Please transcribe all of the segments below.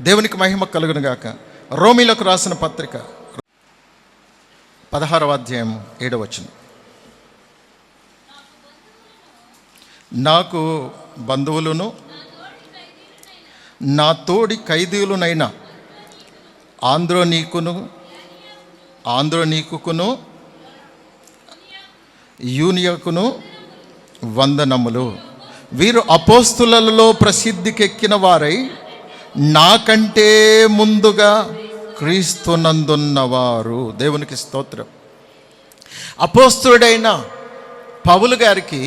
దేవునికి మహిమ కలుగును గాక. రోమీలకు రాసిన పత్రిక 16వ అధ్యాయం 7వ వచనం. నాకు బంధువులను నా తోడి ఖైదీలునైనా ఆంద్రోనీకును యూనియకును వందనములు. వీరు అపోస్తులలో ప్రసిద్ధికెక్కిన వారై నాకంటే ముందుగా క్రీస్తునందున్నవారు. దేవునికి స్తోత్రం. అపోస్తుడైన పౌలు గారికి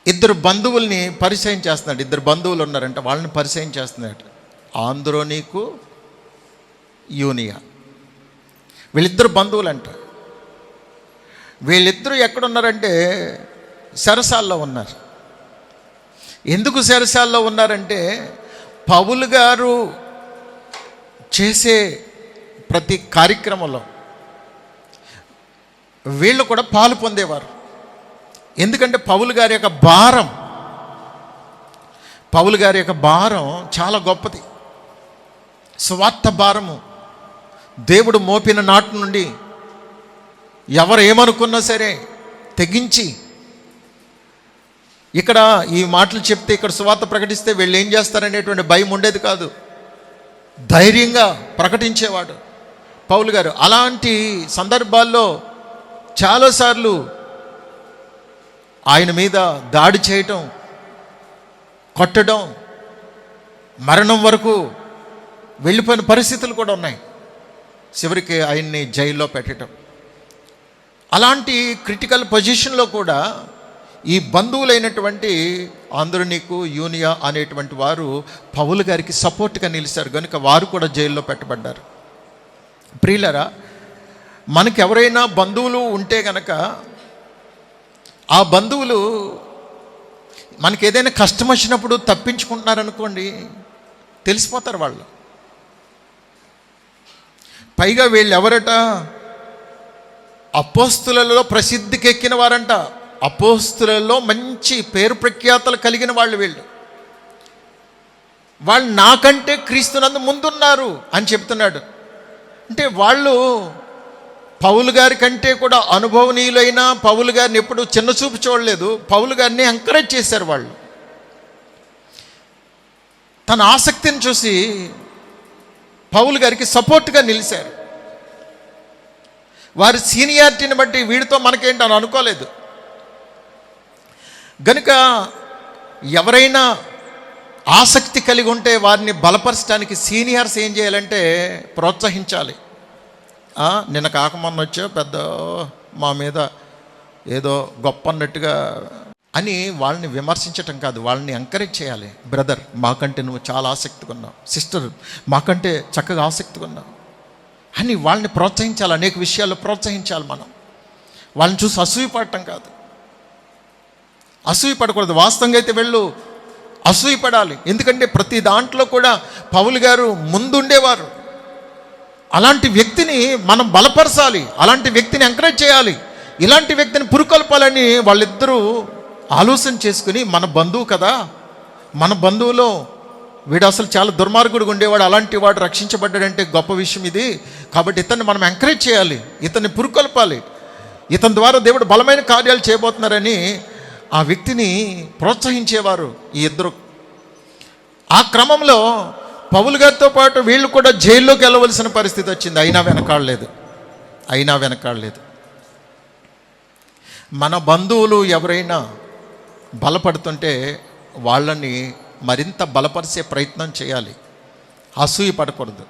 ఇద్దరు బంధువుల్ని పరిచయం చేస్తున్నాడు. ఇద్దరు బంధువులు ఉన్నారంట, వాళ్ళని పరిచయం చేస్తున్నాడు. ఆంద్రోనీకు, యూనియా. వీళ్ళిద్దరు బంధువులంట. వీళ్ళిద్దరూ ఎక్కడున్నారంటే చెరసాల్లో ఉన్నారు. ఎందుకు చెరసాల్లో ఉన్నారంటే పౌలు గారు చేసే ప్రతి కార్యక్రమంలో వీళ్ళు కూడా పాలు పొందేవారు. ఎందుకంటే పౌలు గారి యొక్క భారం చాలా గొప్పది. స్వార్థ భారము. దేవుడు మోపిన నాటి నుండి ఎవరు ఏమనుకున్నా సరే తెగించి ఇక్కడ ఈ మాటలు చెప్తే, ఇక్కడ సువార్త ప్రకటిస్తే వీళ్ళు ఏం చేస్తారనేటువంటి భయం ఉండేది కాదు. ధైర్యంగా ప్రకటించేవాడు పౌలు గారు. అలాంటి సందర్భాల్లో చాలాసార్లు ఆయన మీద దాడి చేయటం, కొట్టడం, మరణం వరకు వెళ్ళిపోయిన పరిస్థితులు కూడా ఉన్నాయి. చివరికి ఆయన్ని జైల్లో పెట్టడం. అలాంటి క్రిటికల్ పొజిషన్లో కూడా ఈ బంధువులైనటువంటి ఆంద్రోనీకు, యూనియా అనేటువంటి వారు పౌలు గారికి సపోర్ట్గా నిలిచారు కనుక వారు కూడా జైల్లో పెట్టబడ్డారు. ప్రియులరా, మనకి ఎవరైనా బంధువులు ఉంటే కనుక ఆ బంధువులు మనకి ఏదైనా కష్టం వచ్చినప్పుడు తప్పించుకుంటున్నారనుకోండి, తెలిసిపోతారు వాళ్ళు. పైగా వీళ్ళు ఎవరట? అపోస్తులలో ప్రసిద్ధికెక్కిన వారంట. అపోస్తులలో మంచి పేరు ప్రఖ్యాతలు కలిగిన వీళ్ళు నాకంటే క్రీస్తునందు ముందున్నారు అని చెప్తున్నాడు. అంటే వాళ్ళు పౌలు గారి కంటే కూడా అనుభవనీయులైన పౌలు గారిని ఎప్పుడు చిన్న చూపు చూడలేదు. పౌలు గారిని ఎంకరేజ్ చేశారు. వాళ్ళు తన ఆసక్తిని చూసి పౌలు గారికి సపోర్ట్గా నిలిచారు. వారి సీనియారిటీని బట్టి వీడితో మనకేంటి అని అనుకోలేదు. గనుక ఎవరైనా ఆసక్తి కలిగి ఉంటే వారిని బలపరచడానికి సీనియర్స్ ఏం చేయాలంటే ప్రోత్సహించాలి. నిన్న కాకమొన్న వచ్చావు పెద్ద మా మీద ఏదో గొప్ప అన్నట్టుగా అని వాళ్ళని విమర్శించటం కాదు, వాళ్ళని ఎంకరేజ్ చేయాలి. బ్రదర్, మాకంటే నువ్వు చాలా ఆసక్తిగా ఉన్నావు. సిస్టర్, మాకంటే చక్కగా ఆసక్తిగా ఉన్నావు అని వాళ్ళని ప్రోత్సహించాలి. అనేక విషయాల్లో ప్రోత్సహించాలి. మనం వాళ్ళని చూసి అసూయపడటం కాదు. అసూయపడకూడదు. వాస్తవంగా అయితే అసూయపడాలి. ఎందుకంటే ప్రతి దాంట్లో కూడా పౌలు గారు ముందుండేవారు. అలాంటి వ్యక్తిని మనం బలపరచాలి, అలాంటి వ్యక్తిని ఎంకరేజ్ చేయాలి, ఇలాంటి వ్యక్తిని పురుకొల్పాలని వాళ్ళిద్దరూ ఆలోచన చేసుకుని, మన బంధువు కదా, మన బంధువులో వీడు అసలు చాలా దుర్మార్గుడిగా ఉండేవాడు, అలాంటి వాడు రక్షించబడ్డాడంటే గొప్ప విషయం ఇది. కాబట్టి ఇతన్ని మనం ఎంకరేజ్ చేయాలి, ఇతన్ని పురుకొల్పాలి, ఇతని ద్వారా దేవుడు బలమైన కార్యాలు చేయబోతున్నారని ఆ వ్యక్తిని ప్రోత్సహించేవారు ఈ ఇద్దరు. ఆ క్రమంలో పౌలు గారితో పాటు వీళ్ళు కూడా జైల్లోకి వెళ్ళవలసిన పరిస్థితి వచ్చింది. అయినా వెనకాడలేదు. మన బంధువులు ఎవరైనా బలపడుతుంటే వాళ్ళని మరింత బలపరిచే ప్రయత్నం చేయాలి. అసూయ పడకూడదు.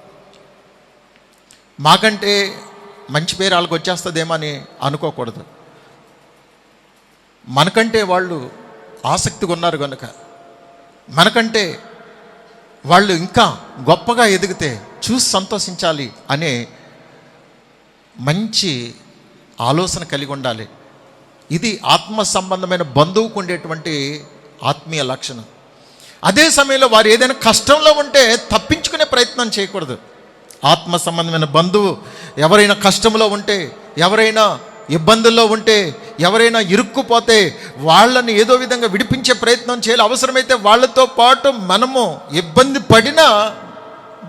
మాకంటే మంచి పేరు వాళ్ళకి వచ్చేస్తుందేమో అని అనుకోకూడదు. మనకంటే వాళ్ళు ఆసక్తిగా ఉన్నారు కనుక, మనకంటే వాళ్ళు ఇంకా గొప్పగా ఎదిగితే చూసి సంతోషించాలి అనే మంచి ఆలోచన కలిగి ఉండాలి. ఇది ఆత్మ సంబంధమైన బంధువుకు ఉండేటువంటి ఆత్మీయ లక్షణం. అదే సమయంలో వారు ఏదైనా కష్టంలో ఉంటే తప్పించుకునే ప్రయత్నం చేయకూడదు. ఆత్మ సంబంధమైన బంధువు ఎవరైనా కష్టంలో ఉంటే, ఎవరైనా ఇబ్బందుల్లో ఉంటే, ఎవరైనా ఇరుక్కుపోతే వాళ్ళని ఏదో విధంగా విడిపించే ప్రయత్నం చేయాలి. అవసరమైతే వాళ్ళతో పాటు మనము ఇబ్బంది పడినా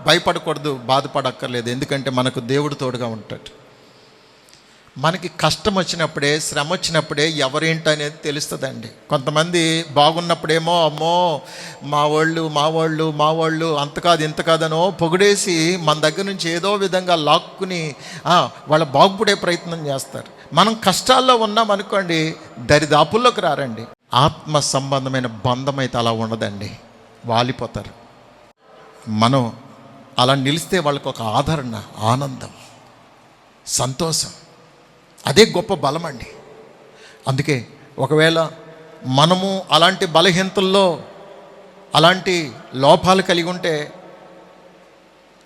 భయపడకూడదు, బాధపడక్కర్లేదు. ఎందుకంటే మనకు దేవుడు తోడుగా ఉంటాడు. మనకి కష్టం వచ్చినప్పుడే, శ్రమ వచ్చినప్పుడే ఎవరేంటనేది తెలుస్తుందండి. కొంతమంది బాగున్నప్పుడేమో అమ్మో మా వాళ్ళు అంత కాదు ఇంత కాదనో పొగిడేసి మన దగ్గర నుంచి ఏదో విధంగా లాక్కుని వాళ్ళ బాగుపడే ప్రయత్నం చేస్తారు. మనం కష్టాల్లో ఉన్నాం అనుకోండి, దరిదాపుల్లోకి రారండి. ఆత్మ సంబంధమైన బంధం అయితే అలా ఉండదండి, వాలిపోతారు. మనం అలా నిలిస్తే వాళ్ళకు ఒక ఆదరణ, ఆనందం, సంతోషం, అదే గొప్ప బలం అండి. అందుకే ఒకవేళ మనము అలాంటి బలహీనతల్లో, అలాంటి లోపాలు కలిగి ఉంటే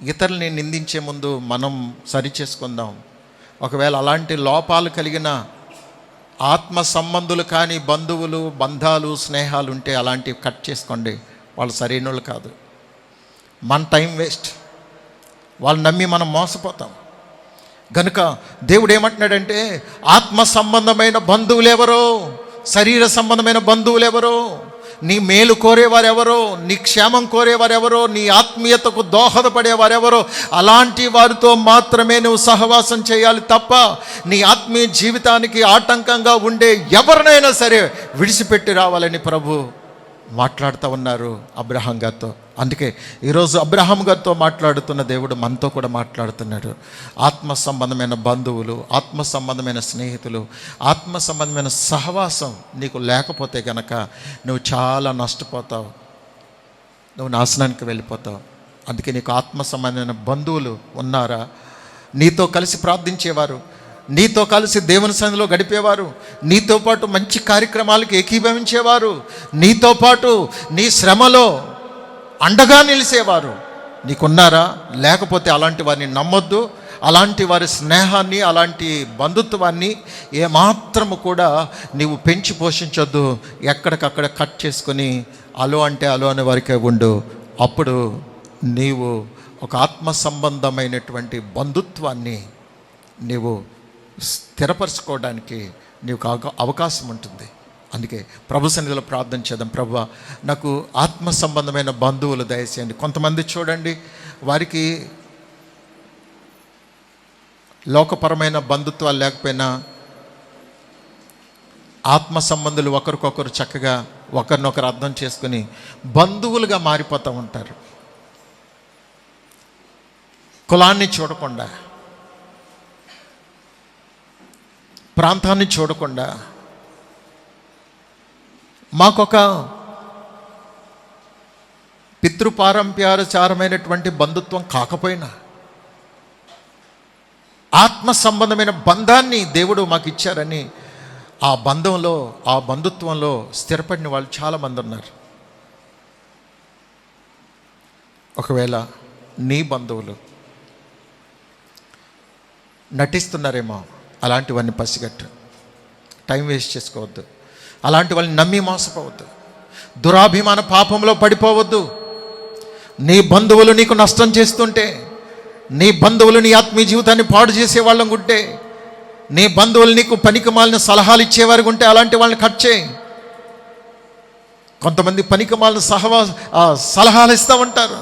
ఇతరుల్ని నిందించే ముందు మనం సరి చేసుకుందాం. ఒకవేళ అలాంటి లోపాలు కలిగిన ఆత్మ సంబంధులు కానీ బంధువులు, బంధాలు, స్నేహాలు ఉంటే అలాంటివి కట్ చేసుకోండి. వాళ్ళు సరైన వాళ్ళు కాదు. మన టైం వేస్ట్, వాళ్ళు నమ్మి మనం మోసపోతాం. గనుక దేవుడు ఏమంటున్నాడంటే, ఆత్మ సంబంధమైన బంధువులు ఎవరో, శరీర సంబంధమైన బంధువులు ఎవరో, నీ మేలు కోరేవారెవరో, నీ క్షేమం కోరేవారెవరో, నీ ఆత్మీయతకు దోహదపడేవారెవరో అలాంటి వారితో మాత్రమే నువ్వు సహవాసం చేయాలి తప్ప నీ ఆత్మీయ జీవితానికి ఆటంకంగా ఉండే ఎవరినైనా సరే విడిచిపెట్టి రావాలని ప్రభు మాట్లాడుతూ ఉన్నారు అబ్రహాం గారితో. అందుకే ఈరోజు అబ్రహాం గారితో మాట్లాడుతున్న దేవుడు మనతో కూడా మాట్లాడుతున్నాడు. ఆత్మ సంబంధమైన బంధువులు, ఆత్మ సంబంధమైన స్నేహితులు, ఆత్మ సంబంధమైన సహవాసం నీకు లేకపోతే కనుక నువ్వు చాలా నష్టపోతావు, నువ్వు నాశనానికి వెళ్ళిపోతావు. అందుకే నీకు ఆత్మ సంబంధమైన బంధువులు ఉన్నారా? నీతో కలిసి ప్రార్థించేవారు, నీతో కలిసి దేవుని సన్నిధిలో గడిపేవారు, నీతో పాటు మంచి కార్యక్రమాలకు ఏకీభవించేవారు, నీతో పాటు నీ శ్రమలో అండగా నిలిచేవారు నీకున్నారా? లేకపోతే అలాంటి వారిని నమ్మొద్దు. అలాంటి వారి స్నేహాన్ని, అలాంటి బంధుత్వాన్ని ఏమాత్రము కూడా నీవు పెంచి పోషించొద్దు. ఎక్కడికక్కడ కట్ చేసుకొని అలో అంటే అలో అనే వారికే ఉండు. అప్పుడు నీవు ఒక ఆత్మ సంబంధమైనటువంటి బంధుత్వాన్ని నీవు స్థిరపరచుకోవడానికి నీకు అవకాశం ఉంటుంది. అందుకే ప్రభు సన్నిధిలో ప్రార్థన చేద్దాం. ప్రభువా, నాకు ఆత్మ సంబంధమైన బంధువులు దయచేయండి. కొంతమంది చూడండి, వారికి లోకపరమైన బంధుత్వాలు లేకపోయినా ఆత్మ సంబంధులు ఒకరికొకరు చక్కగా ఒకరినొకరు అర్థం చేసుకుని బంధువులుగా మారిపోతూ ఉంటారు. కులాన్ని చూడకుండా, ప్రాంతాన్ని చూడకుండా, మాకొక పితృపారంపర్యాచారమైనటువంటి బంధుత్వం కాకపోయినా ఆత్మ సంబంధమైన బంధాన్ని దేవుడు మాకు ఇచ్చారని ఆ బంధంలో, ఆ బంధుత్వంలో స్థిరపడిన వాళ్ళు చాలామంది ఉన్నారు. ఒకవేళ నీ బంధువులు నటిస్తున్నారేమో, అలాంటివన్నీ పసిగట్టు. టైం వేస్ట్ చేసుకోవద్దు. అలాంటి వాళ్ళని నమ్మి మోసపోవద్దు. దురాభిమాన పాపంలో పడిపోవద్దు. నీ బంధువులు నీకు నష్టం చేస్తుంటే, నీ బంధువులు నీ ఆత్మీయ జీవితాన్ని పాడు చేసే వాళ్ళం ఉంటే, నీ బంధువులు నీకు పనికిమాలిన సలహాలు ఇచ్చేవారు ఉంటే అలాంటి వాళ్ళని కట్ చేయి. కొంతమంది పనికిమాలిన సలహాలు ఇస్తూ ఉంటారు.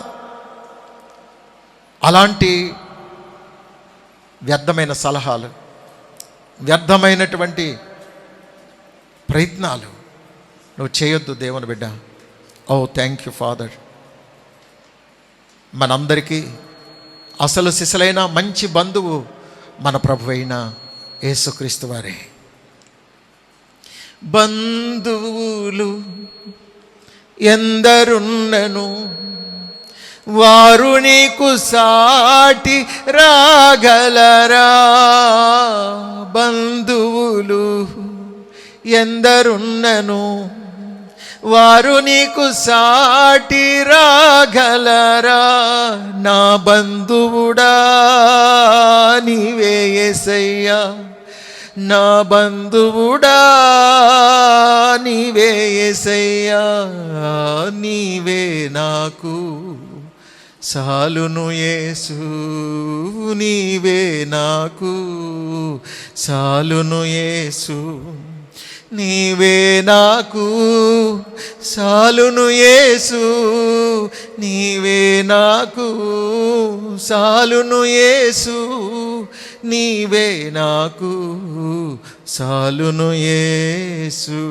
అలాంటి వ్యర్థమైన సలహాలు, వ్యర్థమైనటువంటి ప్రయత్నాలు నువ్వు చేయొద్దు దేవుని బిడ్డ. ఓ థ్యాంక్ యూ ఫాదర్. మనందరికీ అసలు సిసలైన మంచి బంధువు మన ప్రభు అయిన యేసుక్రీస్తు వారే. బంధువులు ఎందరున్నను వారు నీకు సాటి రాగలరా? బంధువులు ఎందరున్నను వారు నీకు సాటి రాగలరా? నా బంధువుడా నీవే యేసయ్యా, నా బంధువుడా నీవే యేసయ్యా, నీవే నాకు సాలును యేసు నీవే నాకు, సాలును యేసు నీవే నాకు, సాలును యేసు నీవే నాకు, సాలును యేసు నీవే నాకు, సాలును యేసు.